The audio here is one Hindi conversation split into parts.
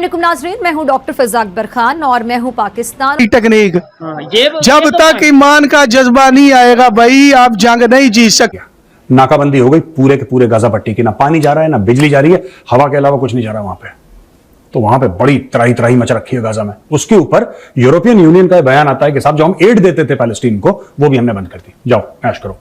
अस्सलामुअलैकुम नाज़रीन, मैं हूं डॉक्टर फ़िज़ा अकबर खान और मैं हूं पाकिस्तान टेक्निक। जब तक ईमान का जज्बा नहीं आएगा भाई, आप जंग नहीं जीत सकते। नाकाबंदी हो गई पूरे के पूरे गाजा पट्टी की, ना पानी जा रहा है ना बिजली जा रही है, हवा के अलावा कुछ नहीं जा रहा वहां पे। तो वहां पे बड़ी त्राही त्राही मच रखी है गाजा में। उसके ऊपर यूरोपियन यूनियन का बयान आता है कि साहब जो हम एड देते थे पैलेस्टीन को वो भी हमने बंद कर दी, जाओ ऐश करो,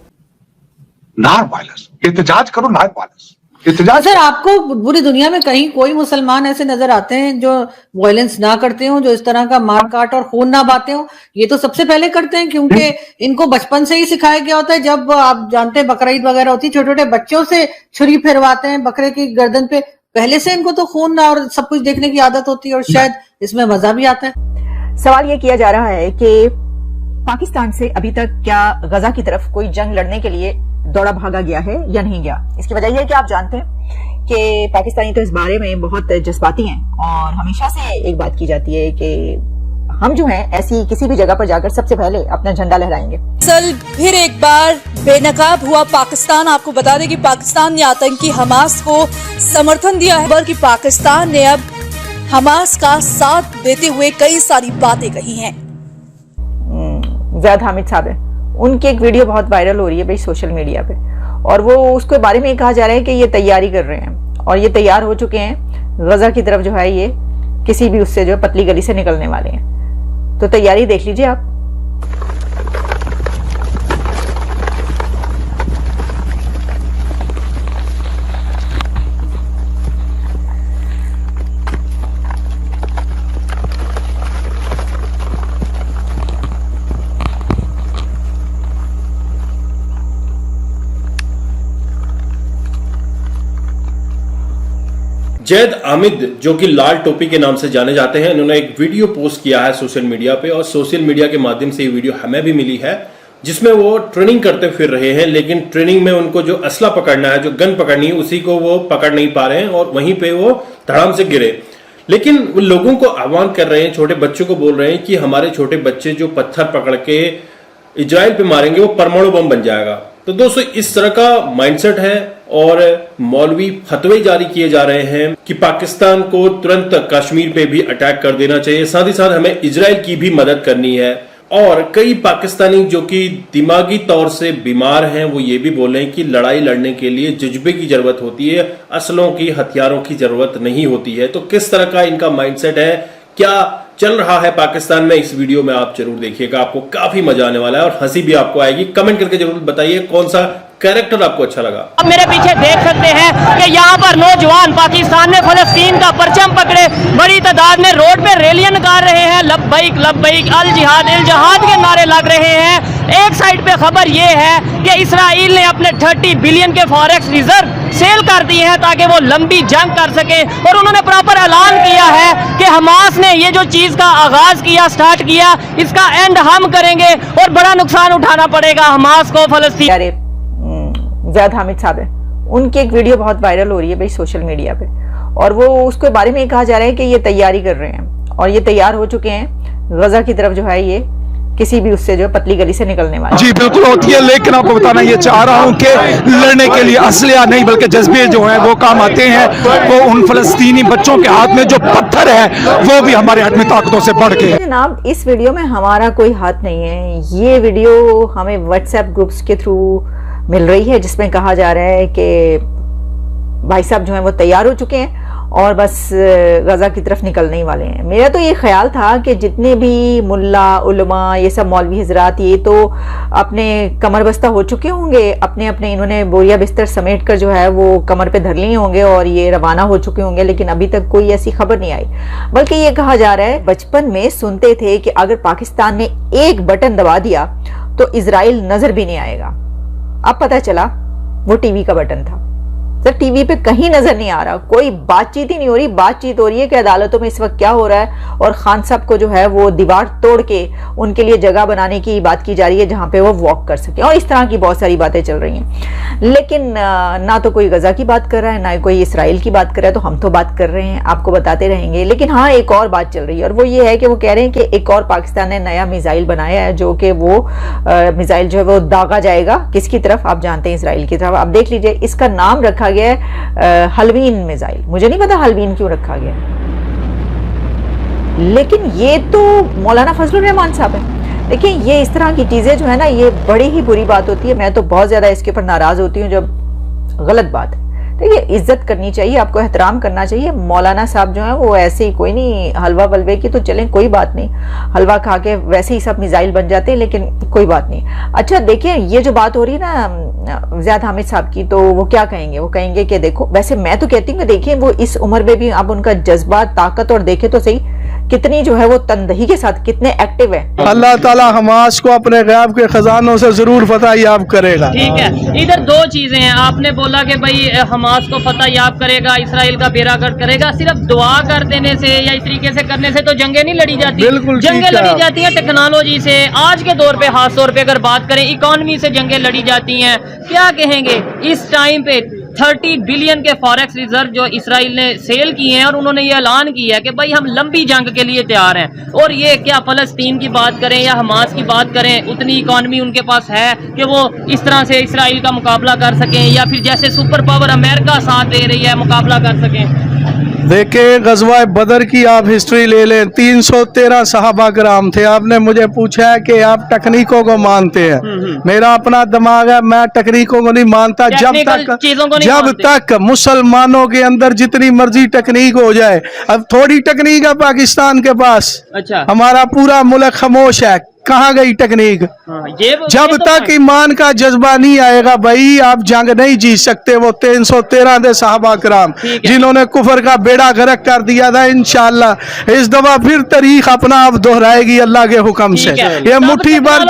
नॉन वायलेंस, एहतजाज करो, नॉन वायलेंस। सर, आपको पूरी दुनिया में कहीं कोई मुसलमान ऐसे नजर आते हैं जो वायलेंस ना करते हो, जो इस तरह का मार काट और खून ना बहाते हो? ये तो सबसे पहले करते हैं, क्योंकि इनको बचपन से ही सिखाया गया होता है। जब आप जानते हैं बकरा ईद वगैरह होती है, छोटे छोटे बच्चों से छुरी फिरवाते हैं बकरे की गर्दन पे, पहले से इनको तो खून और सब कुछ देखने की आदत होती है और शायद इसमें मजा भी आता है। सवाल ये किया जा रहा है कि पाकिस्तान से अभी तक क्या गजा की तरफ कोई जंग लड़ने के लिए दौड़ा भागा गया है या नहीं गया। इसकी वजह यह है कि आप जानते हैं कि पाकिस्तानी तो इस बारे में बहुत जज्बाती हैं और हमेशा से एक बात की जाती है कि हम जो हैं ऐसी किसी भी जगह पर जाकर सबसे पहले अपना झंडा लहराएंगे। सल फिर एक बार बेनकाब हुआ पाकिस्तान। आपको बता दें कि पाकिस्तान ने आतंकी हमास को समर्थन दिया है, बल्कि पाकिस्तान ने अब हमास का साथ देते हुए कई सारी बातें कही हैं। ज़ैद हामिद साहब है, उनकी एक वीडियो बहुत वायरल हो रही है भाई सोशल मीडिया पे, और वो उसके बारे में ये कहा जा रहा है कि ये तैयारी कर रहे हैं और ये तैयार हो चुके हैं, गजा की तरफ जो है ये किसी भी उससे जो है पतली गली से निकलने वाले हैं। तो तैयारी देख लीजिए आप। जैद आमिद, जो कि लाल टोपी के नाम से जाने जाते हैं, इन्होंने एक वीडियो पोस्ट किया है सोशल मीडिया पे और सोशल मीडिया के माध्यम से ये वीडियो हमें भी मिली है, जिसमें वो ट्रेनिंग करते फिर रहे हैं, लेकिन ट्रेनिंग में उनको जो असला पकड़ना है, जो गन पकड़नी है, उसी को वो पकड़ नहीं पा रहे हैं और वहीं पे वो धड़ाम से गिरे। लेकिन वो लोगों को आह्वान कर रहे हैं, छोटे बच्चों को बोल रहे हैं कि हमारे छोटे बच्चे जो पत्थर पकड़ के इजराइल पे मारेंगे वो परमाणु बम बन जाएगा। तो दोस्तों इस तरह का माइंडसेट है और मौलवी फतवे जारी किए जा रहे हैं कि पाकिस्तान को तुरंत कश्मीर पे भी अटैक कर देना चाहिए, साथ ही साथ हमें इजराइल की भी मदद करनी है। और कई पाकिस्तानी जो कि दिमागी तौर से बीमार हैं वो ये भी बोल रहे हैं कि लड़ाई लड़ने के लिए जज्बे की जरूरत होती है, असलों की, हथियारों की जरूरत नहीं होती है। तो किस तरह का इनका माइंडसेट है, क्या चल रहा है पाकिस्तान में, इस वीडियो में आप जरूर देखिएगा, आपको काफी मजा आने वाला है और हंसी भी आपको आएगी। कमेंट करके जरूर बताइए कौन सा कैरेक्टर आपको अच्छा लगा। अब मेरे पीछे देख सकते हैं कि यहाँ पर नौजवान पाकिस्तान में फलस्तीन का परचम पकड़े बड़ी तादाद में रोड पे रैलियां निकाल रहे हैं, लब्बैक लब्बैक अल जिहाद के नारे लग रहे हैं। एक साइड पे खबर ये है कि इसराइल ने अपने 30 बिलियन के फॉरेक्स रिजर्व सेल कर दिए हैं ताकि वो लंबी जंग कर सके, और उन्होंने प्रॉपर ऐलान किया है कि हमास ने ये जो चीज का आगाज किया, स्टार्ट किया, इसका एंड हम करेंगे और बड़ा नुकसान उठाना पड़ेगा हमास को, फलस्तीन। ज़ैद हामिद साहब है, उनकी एक वीडियो बहुत वायरल हो रही है भाई सोशल मीडिया पे, और वो उसके बारे में कहा जा रहा है कि ये तैयारी कर रहे हैं और ये तैयार हो चुके हैं, गजा की तरफ जो है ये किसी भी उससे जो है पतली गली से निकलने वाले। जी बिल्कुल होती है, लेकिन आपको बताना ये चाह रहा हूं कि लड़ने के लिए असलिया नहीं बल्कि जज्बे जो हैं वो काम आते हैं। वो उन फलस्तीनी बच्चों के हाथ में जो पत्थर है वो भी हमारे हाथ में ताकतों से बढ़ के। जनाब इस वीडियो में हमारा कोई हाथ नहीं है, ये वीडियो हमें व्हाट्सएप ग्रुप्स के थ्रू मिल रही है, जिसमें कहा जा रहा है कि भाई साहब जो है वो तैयार हो चुके हैं और बस गजा की तरफ निकलने ही वाले हैं। मेरा तो ये ख्याल था कि जितने भी मुल्ला उलमा ये सब मौलवी हजरात ये तो अपने कमर बस्ता हो चुके होंगे, अपने अपने इन्होंने बोरिया बिस्तर समेट कर जो है वो कमर पे धर लिए होंगे और ये रवाना हो चुके होंगे, लेकिन अभी तक कोई ऐसी खबर नहीं आई। बल्कि ये कहा जा रहा है, बचपन में सुनते थे कि अगर पाकिस्तान ने एक बटन दबा दिया तो इजराइल नजर भी नहीं आएगा। अब पता चला वो टीवी का बटन था। सर टीवी पे कहीं नजर नहीं आ रहा, कोई बातचीत ही नहीं हो रही। बातचीत हो रही है कि अदालतों में इस वक्त क्या हो रहा है और खान साहब को जो है वो दीवार तोड़ के उनके लिए जगह बनाने की बात की जा रही है जहां पे वो वॉक कर सके, और इस तरह की बहुत सारी बातें चल रही हैं। लेकिन ना तो कोई गजा की बात कर रहा है, ना कोई इसराइल की बात कर रहा है। तो हम तो बात कर रहे हैं, आपको बताते रहेंगे। लेकिन हाँ, एक और बात चल रही है और वो ये है कि वो कह रहे हैं कि एक और पाकिस्तान ने नया मिसाइल बनाया है, जो कि वो मिसाइल जो है वो दागा जाएगा किसकी तरफ, आप जानते हैं इसराइल की तरफ। आप देख लीजिए, इसका नाम रखा गया है हलवीन मिसाइल। मुझे नहीं पता हलवीन क्यों रखा गया, लेकिन ये तो मौलाना फजलुर रहमान साहब है। देखिए ये इस तरह की चीजें जो है ना, ये बड़ी ही बुरी बात होती है। मैं तो बहुत ज्यादा इसके ऊपर नाराज होती हूँ जब गलत बात है। देखिए इज्जत करनी चाहिए, आपको एहतराम करना चाहिए। मौलाना साहब जो है वो ऐसे ही, कोई नहीं हलवा बलवे की तो चलें, कोई बात नहीं, हलवा खा के वैसे ही सब मिसाइल बन जाते हैं, लेकिन कोई बात नहीं। अच्छा देखिए ये जो बात हो रही है ना ज़ियाद हामिद साहब की, तो वो क्या कहेंगे? वो कहेंगे कि देखो, वैसे मैं तो कहती हूँ देखिए वो इस उम्र में भी अब उनका जज्बा, ताकत और देखे तो सही कितनी जो है वो तनदही के साथ कितने एक्टिव है। अल्लाह ताला हमास को अपने गैब के खजानों से जरूर फतह याब करेगा। ठीक है, इधर दो चीजें हैं। आपने बोला कि भाई हमास को फतह याब करेगा, इसराइल का बेरागर्द करेगा। सिर्फ दुआ कर देने से या इस तरीके से करने से तो जंगें नहीं लड़ी जाती। बिल्कुल जंगें लड़ी जाती हैं टेक्नोलॉजी से। आज के दौर पे, खास तौर पे अगर बात करें, इकोनॉमी से जंगें लड़ी जाती हैं। क्या कहेंगे इस टाइम पे 30 बिलियन के फॉरेक्स रिजर्व जो इसराइल ने सेल किए हैं, और उन्होंने ये ऐलान किया है कि भाई हम लंबी जंग के लिए तैयार हैं। और ये क्या फलस्तीन की बात करें या हमास की बात करें, उतनी इकोनॉमी उनके पास है कि वो इस तरह से इसराइल का मुकाबला कर सकें, या फिर जैसे सुपर पावर अमेरिका साथ दे रही है मुकाबला कर सकें? देखें गज़वा बदर की आप हिस्ट्री ले लें, 313 सहाबा कराम थे। आपने मुझे पूछा है कि आप तकनीकों को मानते हैं। मेरा अपना दिमाग है, मैं तकनीकों को नहीं मानता। जब तक मुसलमानों के अंदर जितनी मर्जी तकनीक हो जाए, अब थोड़ी तकनीक है पाकिस्तान के पास। अच्छा, हमारा पूरा मुल्क खामोश है। कहाँ गई तकनीक? जब तक ईमान का जज्बा नहीं आएगा भाई, आप जंग नहीं जीत सकते। वो 313 दे साहबा कराम जिन्होंने कुफर का बेड़ा गर्क कर दिया था, इंशाअल्लाह इस दफा फिर तारीख अपना आप दोहराएगी अल्लाह के हुक्म से। ये मुट्ठी भर,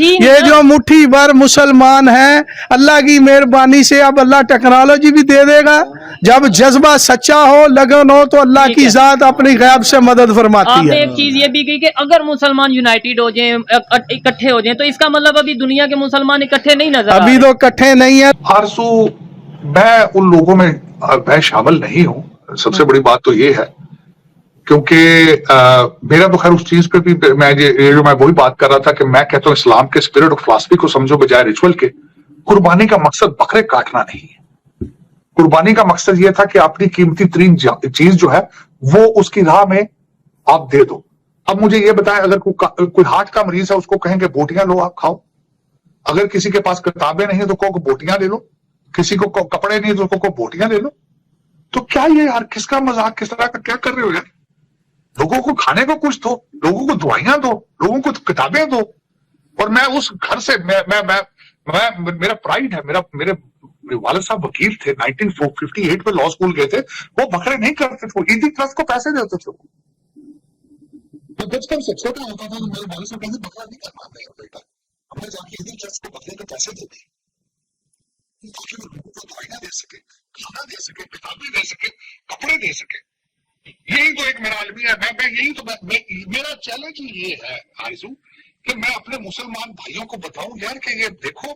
ये जो मुट्ठी भर मुसलमान हैं, अल्लाह की मेहरबानी से अब अल्लाह टेक्नोलॉजी भी दे देगा। जब जज्बा सच्चा हो, लगन हो, तो अल्लाह की जात अपनी गैब से मदद फरमाती है। एक चीज ये भी कही कि अगर मुसलमान यूनाइटेड हो जाए, इकट्ठे हो जाए, तो इसका मतलब अभी दुनिया के मुसलमान इकट्ठे नहीं नजर आ रहे। अभी तो इकट्ठे नहीं है। आरसू, मैं उन लोगों में मैं शामिल नहीं हूं। सबसे बड़ी बात तो ये है, क्योंकि मेरा तो खैर उस चीज पे भी मैं जो मैं वही बात कर रहा था कि मैं कहता हूं इस्लाम के स्पिरिट ऑफ फिलॉसफी को समझो बजाय रिचुअल के। कुर्बानी का मकसद बकरे काटना नहीं है। कुर्बानी का मकसद यह था कि अपनी कीमती तरीन चीज जो है वो उसकी राह में आप दे दो। अब मुझे ये बताएं, अगर कोई हार्ट का मरीज है, उसको कहेंगे बोटियां लो आप खाओ। अगर किसी के पास किताबें नहीं है तो को बोटियां ले लो। किसी को कपड़े नहीं है तो को बोटियां ले लो। तो क्या ये यार किसका मजाक, किस तरह का क्या कर रहे हो यार? लोगों को खाने को कुछ दो, लोगों को दवाइयां दो, लोगों को किताबें दो। और मैं उस घर से मेरा प्राइड है, मेरे वालिद साहब वकील थे, 1958 में लॉ स्कूल गए थे। वो बकरे नहीं करते थे, ईदी ट्रस्ट को पैसे देते थे। मैं बचपन से छोटा होता था तो मेरे वालिद साहब कहते बकरा नहीं करना बेटा, हमने जाके ईदी ट्रस्ट को बकरे के पैसे दे दिए ताकि वो लोगों को दवाइयां दे सके, खाना दे सके, किताबें दे सके, कपड़े दे सके। यही तो एक मेरा अलमिया है। मैं यही तो मेरा चैलेंज ये है आरज़ू कि मैं अपने मुसलमान भाइयों को बताऊं यार कि ये देखो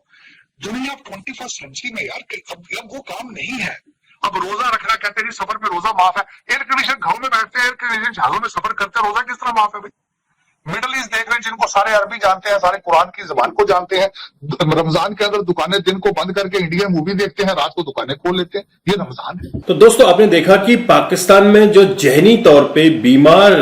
दुनिया 21st सेंचुरी में यार अब वो काम नहीं है। अब रोजा रखना, कहते हैं सफर में रोजा माफ है। एयर कंडीशन घरों में बैठते हैं, एयर कंडीशन जहाजों में सफर करते हैं, रोजा किस तरह माफ है भाई? मिडल ईस्ट देख रहे हैं, जिनको सारे अरबी जानते हैं, सारे कुरान की जबान को जानते हैं, रमजान के अंदर दुकानें दिन को बंद करके इंडियन मूवी देखते हैं, रात को दुकानें खोल लेते हैं। ये रमजान है। तो दोस्तों आपने देखा कि पाकिस्तान में जो जहनी तौर पे बीमार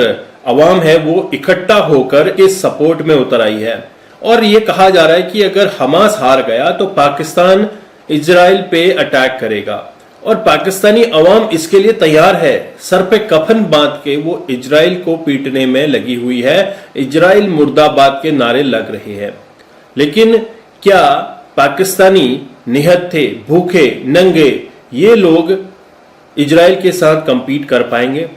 अवाम है वो इकट्ठा होकर इस सपोर्ट में उतर आई है। और ये कहा जा रहा है कि अगर हमास हार गया तो पाकिस्तान इजराइल पे अटैक करेगा, और पाकिस्तानी अवाम इसके लिए तैयार है। सर पे कफन बांध के वो इजराइल को पीटने में लगी हुई है। इजराइल मुर्दाबाद के नारे लग रहे हैं। लेकिन क्या पाकिस्तानी निहत्थे, भूखे, नंगे ये लोग इजराइल के साथ कंपीट कर पाएंगे?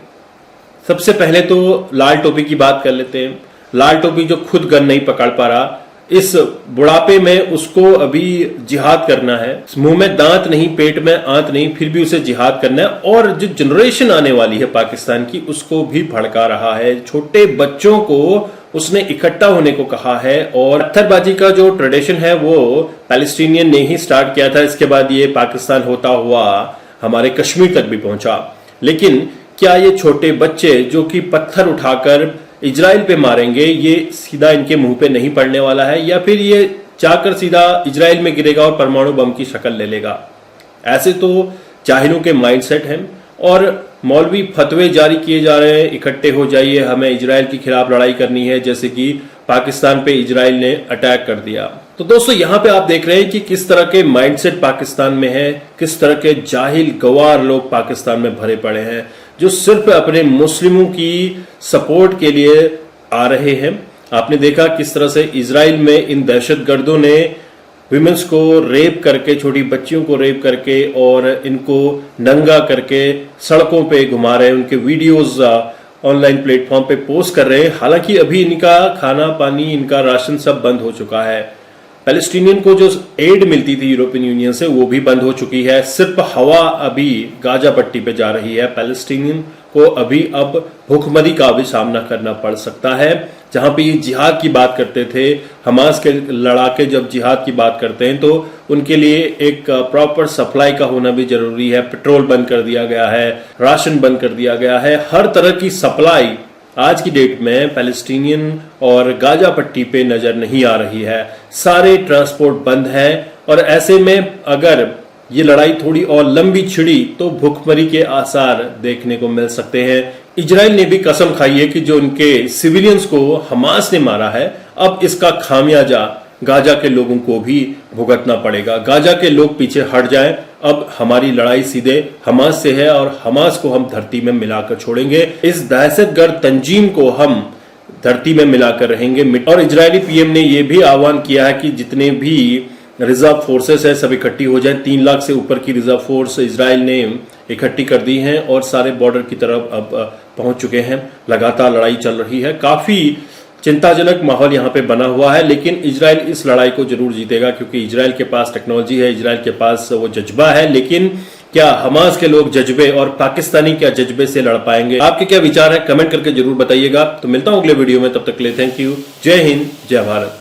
सबसे पहले तो लाल टोपी की बात कर लेते हैं। लाल टोपी जो खुद गन नहीं पकड़ पा रहा, इस बुढ़ापे में उसको अभी जिहाद करना है। मुंह में दांत नहीं, पेट में आंत नहीं, फिर भी उसे जिहाद करना है। और जो जनरेशन आने वाली है पाकिस्तान की, उसको भी भड़का रहा है। छोटे बच्चों को उसने इकट्ठा होने को कहा है। और पत्थरबाजी का जो ट्रेडिशन है वो पैलेस्टीनियन ने ही स्टार्ट किया था। इसके बाद ये पाकिस्तान होता हुआ हमारे कश्मीर तक भी पहुंचा। लेकिन क्या ये छोटे बच्चे जो कि पत्थर उठाकर इजराइल पे मारेंगे, ये सीधा इनके मुंह पे नहीं पड़ने वाला है, या फिर ये जाकर सीधा इजराइल में गिरेगा और परमाणु बम की शक्ल ले लेगा? ऐसे तो जाहिलों के माइंडसेट हैं। और मौलवी फतवे जारी किए जा रहे हैं, इकट्ठे हो जाइए, हमें इजराइल के खिलाफ लड़ाई करनी है, जैसे कि पाकिस्तान पे इजराइल ने अटैक कर दिया। तो दोस्तों यहाँ पे आप देख रहे हैं कि किस तरह के माइंडसेट पाकिस्तान में है, किस तरह के जाहिल गवार लोग पाकिस्तान में भरे पड़े हैं, जो सिर्फ अपने मुस्लिमों की सपोर्ट के लिए आ रहे हैं। आपने देखा किस तरह से इजराइल में इन दहशतगर्दों ने विमेंस को रेप करके, छोटी बच्चियों को रेप करके और इनको नंगा करके सड़कों पे घुमा रहे हैं, उनके वीडियोस ऑनलाइन प्लेटफॉर्म पे पोस्ट कर रहे हैं। हालांकि अभी इनका खाना पानी, इनका राशन सब बंद हो चुका है। पैलेस्टीनियन को जो एड मिलती थी यूरोपियन यूनियन से वो भी बंद हो चुकी है। सिर्फ हवा अभी गाजा पट्टी पे जा रही है। पैलेस्टीनियन को अभी अब भूखमरी का भी सामना करना पड़ सकता है। जहां पे ये जिहाद की बात करते थे, हमास के लड़ाके जब जिहाद की बात करते हैं तो उनके लिए एक प्रॉपर सप्लाई का होना भी जरूरी है। पेट्रोल बंद कर दिया गया है, राशन बंद कर दिया गया है, हर तरह की सप्लाई आज की डेट में पैलेस्टीनियन और गाजा पट्टी पे नजर नहीं आ रही है। सारे ट्रांसपोर्ट बंद है और ऐसे में अगर ये लड़ाई थोड़ी और लंबी छिड़ी तो भूखमरी के आसार देखने को मिल सकते हैं। इजराइल ने भी कसम खाई है कि जो उनके सिविलियंस को हमास ने मारा है, अब इसका खामियाजा गाजा के लोगों को भी भुगतना पड़ेगा। गाजा के लोग पीछे हट जाएं, अब हमारी लड़ाई सीधे हमास से है और हमास को हम धरती में मिलाकर छोड़ेंगे। इस दहशतगर्द तंजीम को हम धरती में मिलाकर रहेंगे। और इजरायली पीएम ने यह भी आह्वान किया है कि जितने भी रिजर्व फोर्सेस है सब इकट्ठी हो जाएं। 3 लाख से ऊपर की रिजर्व फोर्स इजराइल ने इकट्ठी कर दी हैं और सारे बॉर्डर की तरफ अब पहुंच चुके हैं। लगातार लड़ाई चल रही है, काफी चिंताजनक माहौल यहाँ पे बना हुआ है, लेकिन इजराइल इस लड़ाई को जरूर जीतेगा क्योंकि इजराइल के पास टेक्नोलॉजी है, इजराइल के पास वो जज्बा है। लेकिन क्या हमास के लोग जज्बे और पाकिस्तानी क्या जज्बे से लड़ पाएंगे? आपके क्या विचार है? कमेंट करके जरूर बताइएगा। तो मिलता हूं अगले वीडियो में, तब तक के लिए थैंक यू। जय हिंद, जय भारत।